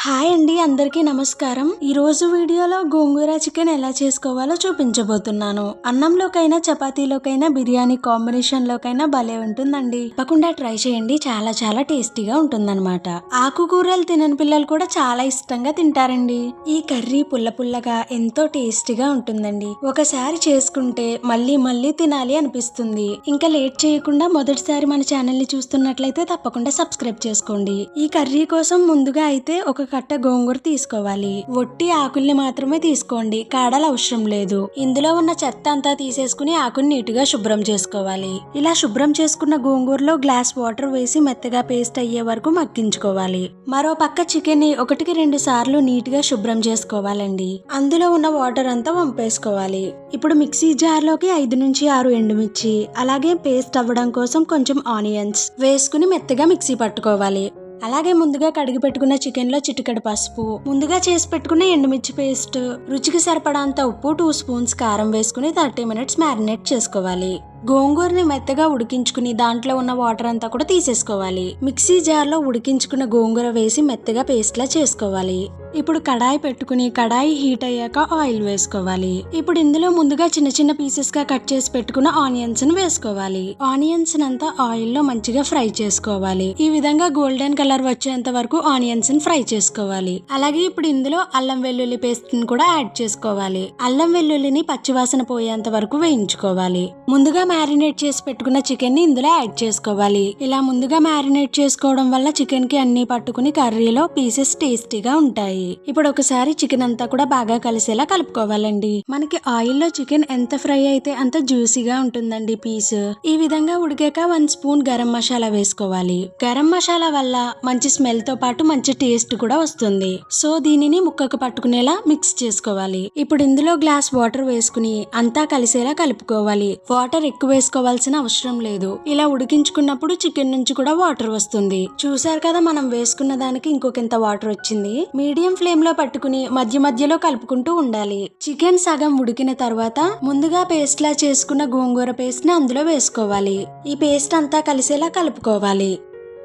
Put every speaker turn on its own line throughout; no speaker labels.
Hi అండి, అందరికీ నమస్కారం. ఈ రోజు వీడియోలో గోంగూర చికెన్ ఎలా చేసుకోవాలో చూపించబోతున్నాను. అన్నంలోకైనా చపాతీలోకైనా బిర్యానీ కాంబినేషన్ లోకైనా భలే ఉంటుందండి. తప్పకుండా ట్రై చేయండి, చాలా చాలా టేస్టీగా ఉంటుందన్నమాట. ఆకుకూరలు తినని పిల్లలు కూడా చాలా ఇష్టంగా తింటారండి. ఈ కర్రీ పుల్ల పుల్లగా ఎంతో టేస్టీగా ఉంటుందండి. ఒకసారి చేసుకుంటే మళ్ళీ మళ్ళీ తినాలి అనిపిస్తుంది. ఇంకా లేట్ చేయకుండా మొదటిసారి మన ఛానల్ ని చూస్తున్నట్లయితే తప్పకుండా సబ్స్క్రైబ్ చేసుకోండి. ఈ కర్రీ కోసం ముందుగా అయితే ఒక కట్ట గోంగూర తీసుకోవాలి. ఒట్టి ఆకుల్ని మాత్రమే తీసుకోండి, కాడలు అవసరం లేదు. ఇందులో ఉన్న చెత్త అంతా తీసేసుకుని ఆకుని నీట్ గా శుభ్రం చేసుకోవాలి. ఇలా శుభ్రం చేసుకున్న గోంగూరలో గ్లాస్ వాటర్ వేసి మెత్తగా పేస్ట్ అయ్యే వరకు మగ్గించుకోవాలి. మరో పక్క చికెన్ ని 1-2 సార్లు నీట్ గా శుభ్రం చేసుకోవాలండి. అందులో ఉన్న వాటర్ అంతా వంపేసుకోవాలి. ఇప్పుడు మిక్సీ జార్ లోకి 5-6 ఎండుమిర్చి, అలాగే పేస్ట్ అవ్వడం కోసం కొంచెం ఆనియన్స్ వేసుకుని మెత్తగా మిక్సీ పట్టుకోవాలి. అలాగే ముందుగా కడిగి పెట్టుకున్న చికెన్ లో చిటికెడు పసుపు, ముందుగా చేసి పెట్టుకున్న ఎండుమిర్చి పేస్ట్, రుచికి సరిపడాంత ఉప్పు, 2 స్పూన్స్ కారం వేసుకుని 30 మినిట్స్ మ్యారినేట్ చేసుకోవాలి. గోంగూరని మెత్తగా ఉడికించుకుని దాంట్లో ఉన్న వాటర్ అంతా కూడా తీసేసుకోవాలి. మిక్సీ జార్ లో ఉడికించుకున్న గోంగూర వేసి మెత్తగా పేస్ట్ లా చేసుకోవాలి. ఇప్పుడు కడాయి పెట్టుకుని కడాయి హీట్ అయ్యాక ఆయిల్ వేసుకోవాలి. ఇప్పుడు ఇందులో ముందుగా చిన్న చిన్న పీసెస్ గా కట్ చేసి పెట్టుకున్న ఆనియన్స్ ని వేసుకోవాలి. ఆనియన్స్ అంతా ఆయిల్ లో మంచిగా ఫ్రై చేసుకోవాలి. ఈ విధంగా గోల్డెన్ కలర్ వచ్చేంత వరకు ఆనియన్స్ ని ఫ్రై చేసుకోవాలి. అలాగే ఇప్పుడు ఇందులో అల్లం వెల్లుల్లి పేస్ట్ ని కూడా యాడ్ చేసుకోవాలి. అల్లం వెల్లుల్లిని పచ్చివాసన పోయేంత వరకు వేయించుకోవాలి. ముందుగా మ్యారినేట్ చేసి పెట్టుకున్న చికెన్ ని ఇందులో యాడ్ చేసుకోవాలి. ఇలా ముందుగా మ్యారినేట్ చేసుకోవడం వల్ల చికెన్ కి అన్ని పట్టుకుని కర్రీలో పీసెస్ టేస్టీగా ఉంటాయి. ఇప్పుడు ఒకసారి చికెన్ అంతా కూడా బాగా కలిసేలా కలుపుకోవాలండి. మనకి ఆయిల్ లో చికెన్ ఎంత ఫ్రై అయితే అంత జ్యూసీగా ఉంటుందండి పీస్. ఈ విధంగా ఉడికాక 1 స్పూన్ గరం మసాలా వేసుకోవాలి. గరం మసాలా వల్ల మంచి స్మెల్ తో పాటు మంచి టేస్ట్ కూడా వస్తుంది. సో దీనిని ముక్కకు పట్టుకునేలా మిక్స్ చేసుకోవాలి. ఇప్పుడు ఇందులో గ్లాస్ వాటర్ వేసుకుని అంతా కలిసేలా కలుపుకోవాలి. వాటర్ ఎక్కువ వేసుకోవాల్సిన అవసరం లేదు. ఇలా ఉడికించుకున్నప్పుడు చికెన్ నుంచి కూడా వాటర్ వస్తుంది. చూసారు కదా, మనం వేసుకున్న దానికి ఇంకొకంత వాటర్ వచ్చింది. మీడియం ఫ్లేమ్ లో పట్టుకుని మధ్య మధ్యలో కలుపుకుంటూ ఉండాలి. చికెన్ సగం ఉడికిన తర్వాత ముందుగా పేస్ట్ లా చేసుకున్న గోంగూర పేస్ట్ ని అందులో వేసుకోవాలి. ఈ పేస్ట్ అంతా కలిసేలా కలుపుకోవాలి.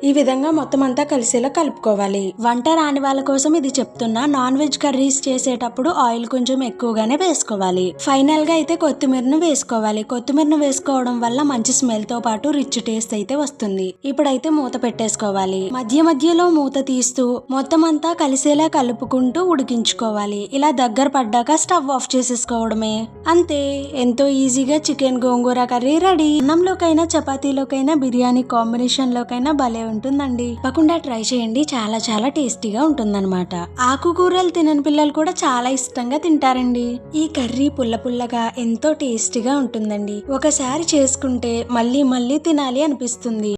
ఈ విధంగా మొత్తం అంతా కలిసేలా కలుపుకోవాలి. వంట రాని వాళ్ళ కోసం ఇది చెప్తున్నా, నాన్ వెజ్ కర్రీస్ చేసేటప్పుడు ఆయిల్ కొంచెం ఎక్కువగానే వేసుకోవాలి. ఫైనల్ గా అయితే కొత్తిమీరను వేసుకోవాలి. కొత్తిమీరను వేసుకోవడం వల్ల మంచి స్మెల్ తో పాటు రిచ్ టేస్ట్ అయితే వస్తుంది. ఇప్పుడైతే మూత పెట్టేసుకోవాలి. మధ్య మధ్యలో మూత తీస్తూ మొత్తం అంతా కలిసేలా కలుపుకుంటూ ఉడికించుకోవాలి. ఇలా దగ్గర పడ్డాక స్టవ్ ఆఫ్ చేసేసుకోవడమే. అంతే, ఎంతో ఈజీగా చికెన్ గోంగూర కర్రీ రెడీ. అన్నంలోకైనా చపాతీలోకైనా బిర్యానీ కాంబినేషన్ లోకైనా భలే ఉంటుందండి. తప్పకుండా ట్రై చేయండి, చాలా చాలా టేస్టీగా ఉంటుందన్నమాట. ఆకుకూరలు తినని పిల్లలు కూడా చాలా ఇష్టంగా తింటారండి. ఈ కర్రీ పుల్ల పుల్లగా ఎంతో టేస్టీగా ఉంటుందండి. ఒకసారి చేసుకుంటే మళ్ళీ మళ్ళీ తినాలి అనిపిస్తుంది.